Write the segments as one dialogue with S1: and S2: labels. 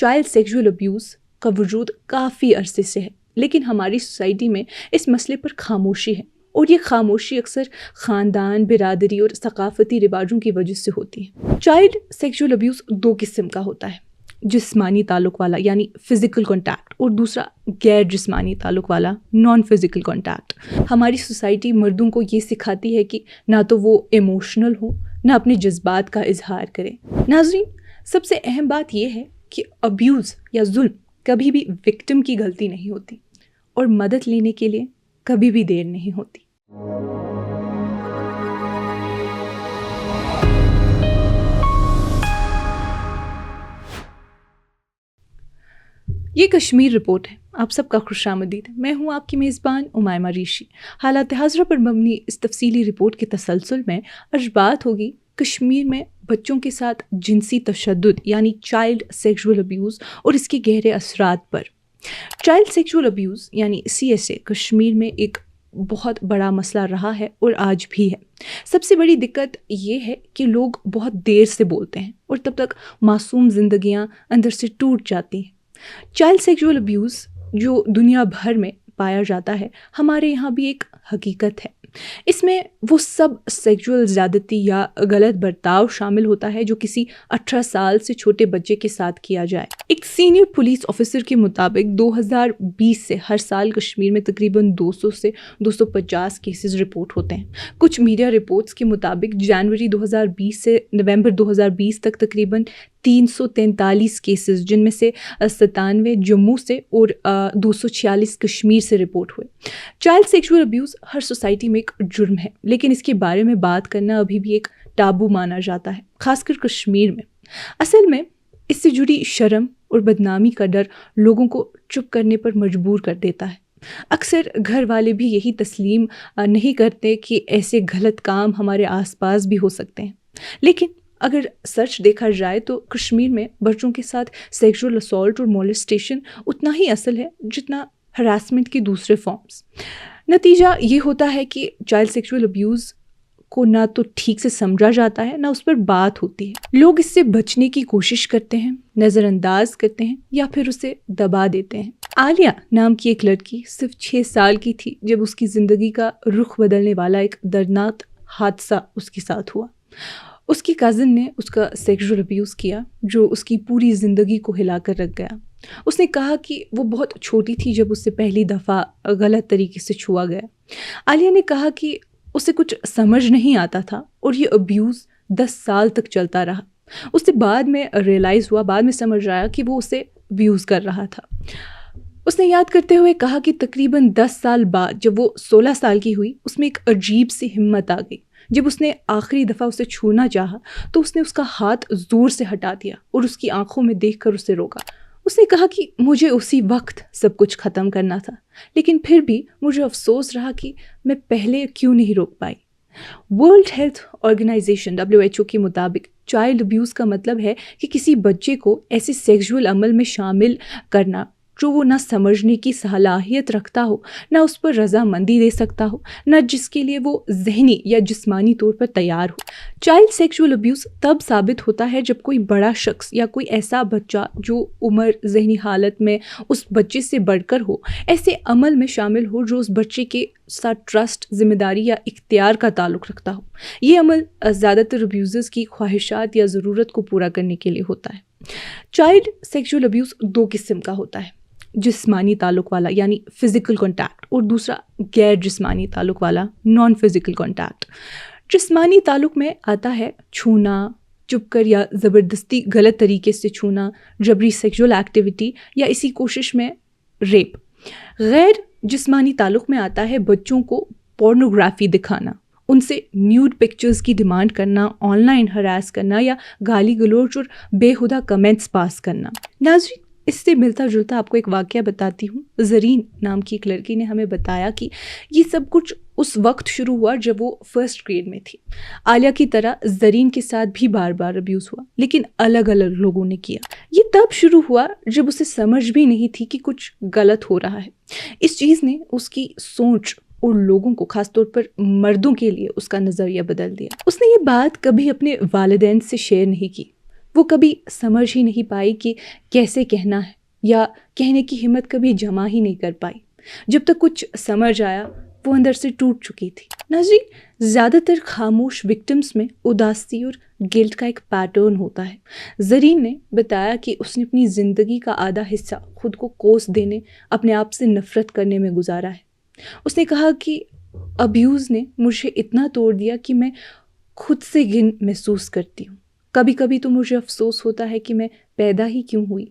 S1: Child sexual abuse کا وجود کافی عرصے سے ہے، لیکن ہماری سوسائٹی میں اس مسئلے پر خاموشی ہے، اور یہ خاموشی اکثر خاندان، برادری اور ثقافتی رواجوں کی وجہ سے ہوتی ہے۔ چائلڈ سیکشول ابیوز دو قسم کا ہوتا ہے، جسمانی تعلق والا یعنی فزیکل کانٹیکٹ، اور دوسرا غیر جسمانی تعلق والا نان فزیکل کانٹیکٹ۔ ہماری سوسائٹی مردوں کو یہ سکھاتی ہے کہ نہ تو وہ ایموشنل ہوں، نہ اپنے جذبات کا اظہار کریں۔ ناظرین، سب سے اہم بات یہ ہے کہ ابیوز یا ظلم کبھی بھی وکٹم کی غلطی نہیں ہوتی، اور مدد لینے کے لیے کبھی بھی دیر نہیں ہوتی۔ یہ کشمیر رپورٹ ہے، آپ سب کا خوش آمدید۔ میں ہوں آپ کی میزبان امائمہ ریشی۔ حالات حاضرہ پر مبنی اس تفصیلی رپورٹ کے تسلسل میں آج بات ہوگی کشمیر میں بچوں کے ساتھ جنسی تشدد یعنی چائلڈ سیکشول ابیوز اور اس کے گہرے اثرات پر۔ چائلڈ سیکشول ابیوز یعنی CSA کشمیر میں ایک بہت بڑا مسئلہ رہا ہے اور آج بھی ہے۔ سب سے بڑی دقت یہ ہے کہ لوگ بہت دیر سے بولتے ہیں، اور تب تک معصوم زندگیاں اندر سے ٹوٹ جاتی ہیں۔ چائلڈ سیکشول ابیوز جو دنیا بھر میں پایا جاتا ہے، ہمارے یہاں بھی ایک حقیقت ہے۔ اس میں وہ سب سیکشول زیادتی یا غلط برتاؤ شامل ہوتا ہے جو کسی 18 سال سے چھوٹے بچے کے ساتھ کیا جائے۔ ایک سینئر پولیس آفیسر کے مطابق 2020 سے ہر سال کشمیر میں تقریباً 200 سے 250 کیسز رپورٹ ہوتے ہیں۔ کچھ میڈیا رپورٹس کے مطابق جنوری 2020 سے نومبر 2020 تک تقریباً 343 کیسز، جن میں سے 97 جموں سے اور 246 کشمیر سے رپورٹ ہوئے۔ چائلڈ سیکشول ابیوز ہر سوسائٹی میں ایک جرم ہے، لیکن اس کے بارے میں بات کرنا ابھی بھی ایک ٹابو مانا جاتا ہے، خاص کر کشمیر میں۔ اصل میں اس سے جڑی شرم اور بدنامی کا ڈر لوگوں کو چپ کرنے پر مجبور کر دیتا ہے۔ اکثر گھر والے بھی یہی تسلیم نہیں کرتے کہ ایسے غلط کام ہمارے آس پاس بھی ہو سکتے ہیں، لیکن اگر سچ دیکھا جائے تو کشمیر میں بچوں کے ساتھ سیکشول اسالٹ اور مولسٹیشن اتنا ہی اصل ہے جتنا ہراسمنٹ کے دوسرے فارمز۔ نتیجہ یہ ہوتا ہے کہ چائلڈ سیکشول ابیوز کو نہ تو ٹھیک سے سمجھا جاتا ہے، نہ اس پر بات ہوتی ہے۔ لوگ اس سے بچنے کی کوشش کرتے ہیں، نظر انداز کرتے ہیں، یا پھر اسے دبا دیتے ہیں۔ عالیہ نام کی ایک لڑکی صرف 6 سال کی تھی جب اس کی زندگی کا رخ بدلنے والا ایک دردناک حادثہ اس کے ساتھ ہوا۔ اس کی کزن نے اس کا سیکشول ابیوز کیا جو اس کی پوری زندگی کو ہلا کر رکھ گیا۔ اس نے کہا کہ وہ بہت چھوٹی تھی جب اس سے پہلی دفعہ غلط طریقے سے چھوا گیا۔ عالیہ نے کہا کہ اسے کچھ سمجھ نہیں آتا تھا، اور یہ ابیوز 10 سال تک چلتا رہا۔ اسے بعد میں ریئلائز ہوا، بعد میں سمجھ آیا کہ وہ اسے ابیوز کر رہا تھا۔ اس نے یاد کرتے ہوئے کہا کہ تقریباً 10 سال بعد جب وہ 16 سال کی ہوئی، اس میں ایک عجیب سی ہمت آ گئی۔ جب اس نے آخری دفعہ اسے چھونا چاہا تو اس نے اس کا ہاتھ زور سے ہٹا دیا اور اس کی آنکھوں میں دیکھ کر اسے روکا۔ اس نے کہا کہ مجھے اسی وقت سب کچھ ختم کرنا تھا، لیکن پھر بھی مجھے افسوس رہا کہ میں پہلے کیوں نہیں روک پائی۔ ورلڈ ہیلتھ آرگنائزیشن WHO کے مطابق چائلڈ ابیوز کا مطلب ہے کہ کسی بچے کو ایسے سیکشول عمل میں شامل کرنا جو وہ نہ سمجھنے کی صلاحیت رکھتا ہو، نہ اس پر رضامندی دے سکتا ہو، نہ جس کے لیے وہ ذہنی یا جسمانی طور پر تیار ہو۔ چائلڈ سیکشول ابیوز تب ثابت ہوتا ہے جب کوئی بڑا شخص یا کوئی ایسا بچہ جو عمر، ذہنی حالت میں اس بچے سے بڑھ کر ہو، ایسے عمل میں شامل ہو جو اس بچے کے ساتھ ٹرسٹ، ذمہ داری یا اختیار کا تعلق رکھتا ہو۔ یہ عمل زیادہ تر ابیوزرز کی خواہشات یا ضرورت کو پورا کرنے کے لیے ہوتا ہے۔ چائلڈ سیکشول ابیوز دو قسم کا ہوتا ہے، جسمانی تعلق والا یعنی فزیکل کانٹیکٹ، اور دوسرا غیر جسمانی تعلق والا نان فزیکل کانٹیکٹ۔ جسمانی تعلق میں آتا ہے چھونا، چپ کر یا زبردستی غلط طریقے سے چھونا، جبری سیکشول ایکٹیویٹی یا اسی کوشش میں ریپ۔ غیر جسمانی تعلق میں آتا ہے بچوں کو پورنوگرافی دکھانا، ان سے نیوڈ پکچرز کی ڈیمانڈ کرنا، آن لائن ہراس کرنا یا گالی گلوچ اور بےہودہ کمنٹس پاس کرنا۔ ناظرین، اس سے ملتا جلتا آپ کو ایک واقعہ بتاتی ہوں۔ زرین نام کی ایک لڑکی نے ہمیں بتایا کہ یہ سب کچھ اس وقت شروع ہوا جب وہ 1st گریڈ میں تھی۔ عالیہ کی طرح زرین کے ساتھ بھی بار بار ابیوز ہوا، لیکن الگ الگ لوگوں نے کیا۔ یہ تب شروع ہوا جب اسے سمجھ بھی نہیں تھی کہ کچھ غلط ہو رہا ہے۔ اس چیز نے اس کی سوچ اور لوگوں کو، خاص طور پر مردوں کے لیے، اس کا نظریہ بدل دیا۔ اس نے یہ بات کبھی اپنے والدین سے شیئر نہیں کی، وہ کبھی سمجھ ہی نہیں پائی کہ کیسے کہنا ہے یا کہنے کی ہمت کبھی جمع ہی نہیں کر پائی۔ جب تک کچھ سمجھ آیا وہ اندر سے ٹوٹ چکی تھی۔ ناظرین، زیادہ تر خاموش وکٹمز میں اداسی اور گلٹ کا ایک پیٹرن ہوتا ہے۔ زرین نے بتایا کہ اس نے اپنی زندگی کا آدھا حصہ خود کو کوس دینے، اپنے آپ سے نفرت کرنے میں گزارا ہے۔ اس نے کہا کہ ابیوز نے مجھے اتنا توڑ دیا کہ میں خود سے گھن محسوس کرتی ہوں۔ کبھی کبھی تو مجھے افسوس ہوتا ہے کہ میں پیدا ہی کیوں ہوئی۔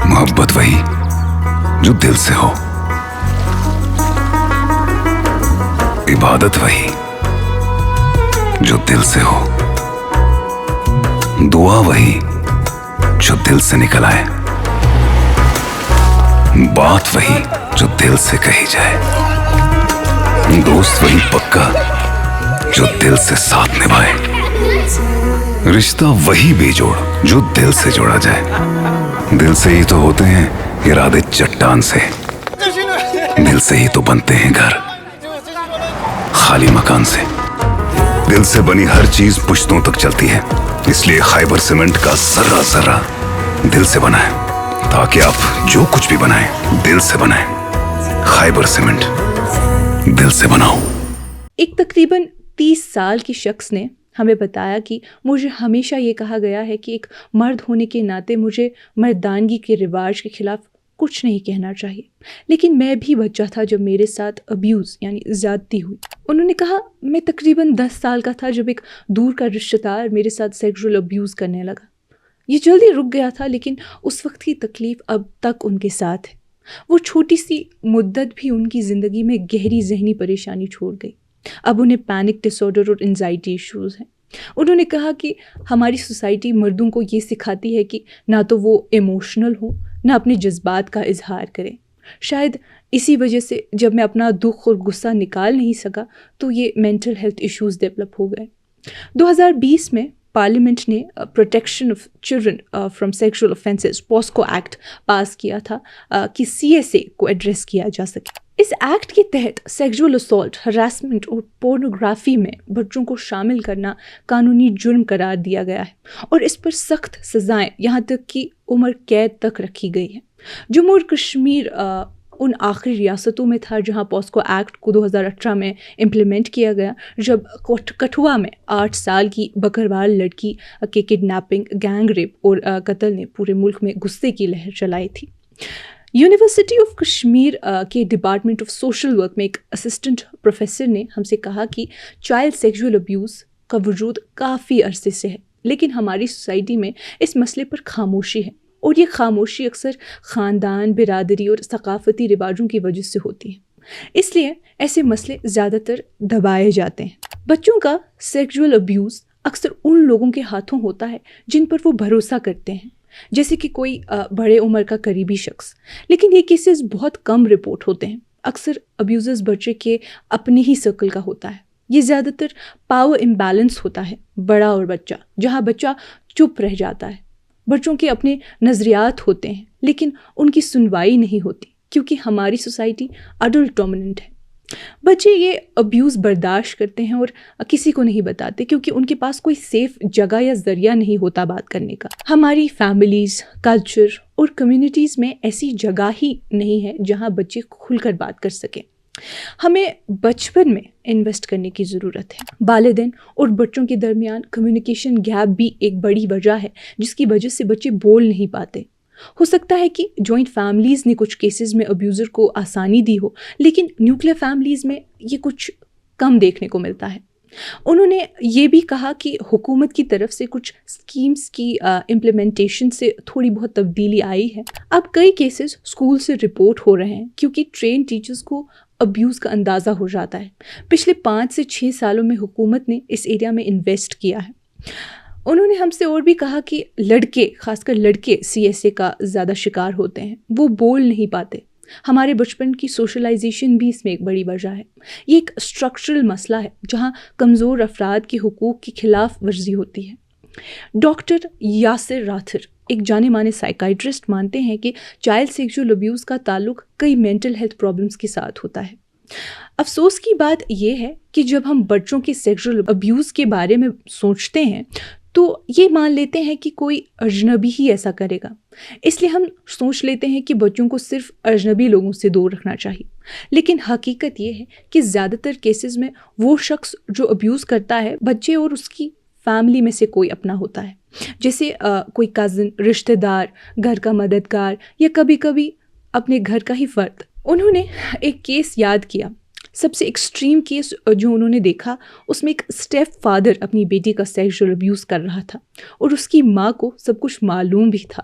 S2: محبت وہی جو دل سے ہو، عبادت وہی جو دل سے ہو، دعا وہی جو دل سے نکل آئے، بات وہی جو دل سے کہی جائے، دوست وہی پکا جو دل سے ساتھ نبھائے، رشتہ وہی بے جوڑ جو دل سے جوڑا جائے۔ دل سے ہی تو ہوتے ہیں ارادے چٹان سے، دل سے ہی تو بنتے ہیں گھر خالی مکان سے۔ دل سے بنی ہر چیز پشتوں تک چلتی ہے، اس لیے خیبر سیمنٹ کا ذرہ ذرہ دل سے بنا ہے، تاکہ آپ جو کچھ بھی بنائیں دل سے بنائیں۔ خیبر سیمنٹ، دل سے بناؤ۔
S1: ایک تقریباً 30 سال کے شخص نے ہمیں بتایا کہ مجھے ہمیشہ یہ کہا گیا ہے کہ ایک مرد ہونے کے ناطے مجھے مردانگی کے رواج کے خلاف کچھ نہیں کہنا چاہیے، لیکن میں بھی بچہ تھا جب میرے ساتھ ابیوز یعنی زیادتی ہوئی۔ انہوں نے کہا میں تقریباً 10 سال کا تھا جب ایک دور کا رشتہ دار میرے ساتھ سیکشول ابیوز کرنے لگا۔ یہ جلدی رک گیا تھا، لیکن اس وقت کی تکلیف اب تک ان کے ساتھ ہے۔ وہ چھوٹی سی مدت بھی ان کی زندگی میں گہری ذہنی پریشانی چھوڑ گئی۔ اب انہیں پینک ڈس آرڈر اور انزائٹی ایشوز ہیں۔ انہوں نے کہا کہ ہماری سوسائٹی مردوں کو یہ سکھاتی ہے کہ نہ تو وہ ایموشنل ہوں، نہ اپنے جذبات کا اظہار کریں۔ شاید اسی وجہ سے جب میں اپنا دکھ اور غصہ نکال نہیں سکا تو یہ مینٹل ہیلتھ ایشوز ڈیولپ ہو گئے۔ 2020 میں پارلیمنٹ نے protection of children from sexual offences POCSO act pass کیا تھا کہ CSA کو ایڈریس کیا جا سکے۔ اس ایکٹ کے تحت سیکشول اسالٹ، ہراسمنٹ اور پورنوگرافی میں بچوں کو شامل کرنا قانونی جرم قرار دیا گیا ہے اور اس پر سخت سزائیں یہاں تک کہ عمر قید تک رکھی گئی ہے۔ جموں اور کشمیر ان آخری ریاستوں میں تھا جہاں پاسکو ایکٹ کو 2018 میں امپلیمنٹ کیا گیا، جب کٹھوا میں 8 سال کی بکروال لڑکی کے کڈنیپنگ، گینگ ریپ اور قتل نے پورے ملک میں غصے کی لہر چلائی تھی۔ یونیورسٹی آف کشمیر کے ڈپارٹمنٹ آف سوشل ورک میں ایک اسسٹنٹ پروفیسر نے ہم سے کہا کہ چائلڈ سیکشول ابیوز کا وجود کافی عرصے سے ہے، لیکن ہماری سوسائٹی میں اس مسئلے پر خاموشی ہے، اور یہ خاموشی اکثر خاندان، برادری اور ثقافتی رواجوں کی وجہ سے ہوتی ہے۔ اس لیے ایسے مسئلے زیادہ تر دبائے جاتے ہیں۔ بچوں کا سیکشول ابیوز اکثر ان لوگوں کے ہاتھوں ہوتا ہے جن پر وہ بھروسہ کرتے ہیں، جیسے کہ کوئی بڑے عمر کا قریبی شخص، لیکن یہ کیسز بہت کم رپورٹ ہوتے ہیں۔ اکثر ابیوزرز بچے کے اپنے ہی سرکل کا ہوتا ہے۔ یہ زیادہ تر پاور امبیلنس ہوتا ہے، بڑا اور بچہ، جہاں بچہ چپ رہ جاتا ہے۔ بچوں کے اپنے نظریات ہوتے ہیں لیکن ان کی سنوائی نہیں ہوتی، کیونکہ ہماری سوسائٹی اڈلٹ ڈومیننٹ ہے۔ بچے یہ ابیوز برداشت کرتے ہیں اور کسی کو نہیں بتاتے کیونکہ ان کے پاس کوئی سیف جگہ یا ذریعہ نہیں ہوتا بات کرنے کا۔ ہماری فیملیز، کلچر اور کمیونٹیز میں ایسی جگہ ہی نہیں ہے جہاں بچے کھل کر بات کر سکیں۔ ہمیں بچپن میں انویسٹ کرنے کی ضرورت ہے۔ والدین اور بچوں کے درمیان کمیونیکیشن گیپ بھی ایک بڑی وجہ ہے جس کی وجہ سے بچے بول نہیں پاتے۔ ہو سکتا ہے کہ جوائنٹ فیملیز نے کچھ کیسز میں ابیوزر کو آسانی دی ہو، لیکن نیوکلیر فیملیز میں یہ کچھ کم دیکھنے کو ملتا ہے۔ انہوں نے یہ بھی کہا کہ حکومت کی طرف سے کچھ اسکیمز کی امپلیمنٹیشن سے تھوڑی بہت تبدیلی آئی ہے۔ اب کئی کیسز اسکول سے رپورٹ ہو رہے ہیں کیونکہ ٹرین ٹیچرز کو ابیوز کا اندازہ ہو جاتا ہے۔ پچھلے 5 سے 6 سالوں میں حکومت نے اس ایریا میں انویسٹ کیا ہے۔ انہوں نے ہم سے اور بھی کہا کہ لڑکے، خاص کر لڑکے CSA کا زیادہ شکار ہوتے ہیں، وہ بول نہیں پاتے۔ ہمارے بچپن کی سوشلائزیشن بھی اس میں ایک بڑی وجہ ہے۔ یہ ایک اسٹرکچرل مسئلہ ہے جہاں کمزور افراد کے حقوق کی خلاف ورزی ہوتی ہے۔ ڈاکٹر یاسر راتھر، ایک جانے مانے سائیکائٹرسٹ، مانتے ہیں کہ چائلڈ سیکشول ابیوز کا تعلق کئی مینٹل ہیلتھ پرابلمس کے ساتھ ہوتا ہے۔ افسوس کی بات یہ ہے کہ جب ہم بچوں کے سیکشل ابیوز کے بارے میں سوچتے ہیں تو یہ مان لیتے ہیں کہ کوئی اجنبی ہی ایسا کرے گا، اس لیے ہم سوچ لیتے ہیں کہ بچوں کو صرف اجنبی لوگوں سے دور رکھنا چاہیے. لیکن حقیقت یہ ہے کہ زیادہ تر کیسز میں وہ شخص جو ابیوز کرتا ہے بچے اور اس کی فیملی میں سے کوئی اپنا ہوتا ہے، جیسے کوئی کزن، رشتہ دار، گھر کا مددگار یا کبھی کبھی اپنے گھر کا ہی فرد. انہوں نے ایک کیس یاد کیا، سب سے ایکسٹریم کیس جو انہوں نے دیکھا اس میں ایک اسٹیپ فادر اپنی بیٹی کا سیکشل ابیوز کر رہا تھا اور اس کی ماں کو سب کچھ معلوم بھی تھا.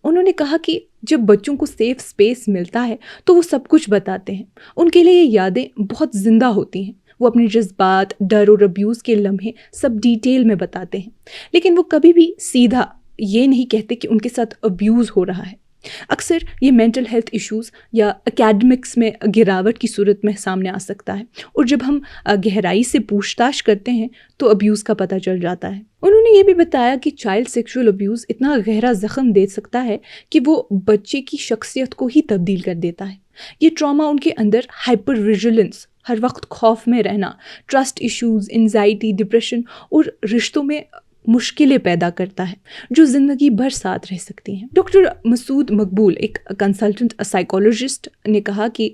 S1: انہوں نے کہا کہ جب بچوں کو سیف اسپیس ملتا ہے تو وہ سب کچھ بتاتے ہیں، ان کے لیے یہ یادیں بہت زندہ ہوتی ہیں، وہ اپنے جذبات، ڈر اور ابیوز کے لمحے سب ڈیٹیل میں بتاتے ہیں، لیکن وہ کبھی بھی سیدھا یہ نہیں کہتے کہ ان کے ساتھ ابیوز ہو رہا ہے. اکثر یہ مینٹل ہیلتھ ایشوز یا اکیڈمکس میں گراوٹ کی صورت میں سامنے آ سکتا ہے، اور جب ہم گہرائی سے پوچھ تاچھ کرتے ہیں تو ابیوز کا پتہ چل جاتا ہے. انہوں نے یہ بھی بتایا کہ چائلڈ سیکشول ابیوز اتنا گہرا زخم دے سکتا ہے کہ وہ بچے کی شخصیت کو ہی تبدیل کر دیتا ہے. یہ ٹراما ان کے اندر ہائپر ویجیلنس، ہر وقت خوف میں رہنا، ٹرسٹ ایشوز، انزائٹی، ڈپریشن اور رشتوں میں مشکلیں پیدا کرتا ہے جو زندگی بھر ساتھ رہ سکتی ہیں. ڈاکٹر مسعود مقبول، ایک کنسلٹنٹ سائیکالوجسٹ، نے کہا کہ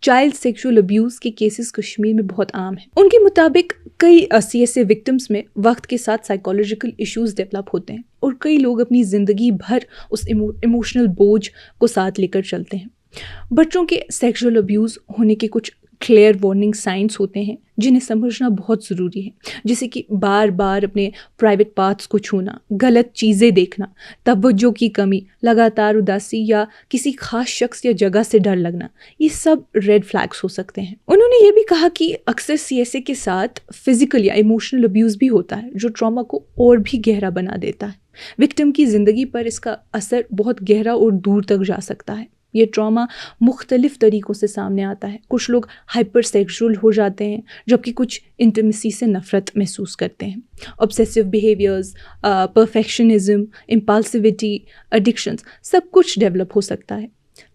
S1: چائلڈ سیکشول ابیوز کے کیسز کشمیر میں بہت عام ہیں. ان کے مطابق کئی CSA وکٹمز میں وقت کے ساتھ سائیکالوجیکل ایشوز ڈیولپ ہوتے ہیں اور کئی لوگ اپنی زندگی بھر اس ایموشنل بوجھ کو ساتھ لے کر چلتے ہیں. بچوں کے سیکشول ابیوز ہونے کے کچھ کلیئر وارننگ سائنس ہوتے ہیں جنہیں سمجھنا بہت ضروری ہے، جیسے کہ بار بار اپنے پرائیویٹ پارٹس کو چھونا، غلط چیزیں دیکھنا، توجہ کی کمی، لگاتار اداسی یا کسی خاص شخص یا جگہ سے ڈر لگنا. یہ سب ریڈ فلیگس ہو سکتے ہیں. انہوں نے یہ بھی کہا کہ اکثر CSA کے ساتھ فزیکل یا ایموشنل ابیوز بھی ہوتا ہے جو ٹراما کو اور بھی گہرا بنا دیتا ہے. وکٹم کی زندگی پر اس کا اثر بہت گہرا اور دور تک جا سکتا ہے. یہ ٹراما مختلف طریقوں سے سامنے آتا ہے. کچھ لوگ ہائپر سیکشول ہو جاتے ہیں جبکہ کچھ انٹیمیسی سے نفرت محسوس کرتے ہیں. obsessive behaviors، پرفیکشنزم، امپالسیوٹی، ایڈکشنز، سب کچھ ڈیولپ ہو سکتا ہے.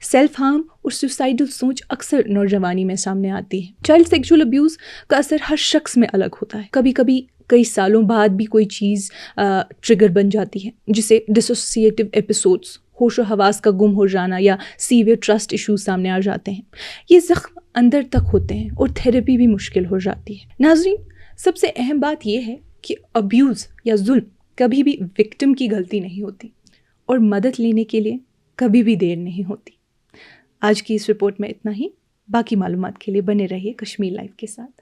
S1: سیلف ہارم اور سوسائڈل سوچ اکثر نوجوانی میں سامنے آتی ہے. چائلڈ سیکشول ابیوز کا اثر ہر شخص میں الگ ہوتا ہے. کبھی کبھی کئی سالوں بعد بھی کوئی چیز ٹریگر بن جاتی ہے، جسے ڈسوسیٹیو ایپیسوڈس، ہوش و حواس کا گم ہو جانا یا سیویئر ٹرسٹ ایشوز سامنے آ جاتے ہیں. یہ زخم اندر تک ہوتے ہیں اور تھیراپی بھی مشکل ہو جاتی ہے. ناظرین، سب سے اہم بات یہ ہے کہ ابیوز یا ظلم کبھی بھی وکٹم کی غلطی نہیں ہوتی اور مدد لینے کے لیے کبھی بھی دیر نہیں ہوتی. آج کی اس رپورٹ میں اتنا ہی. باقی معلومات کے لیے بنے رہیے کشمیر لائف کے ساتھ.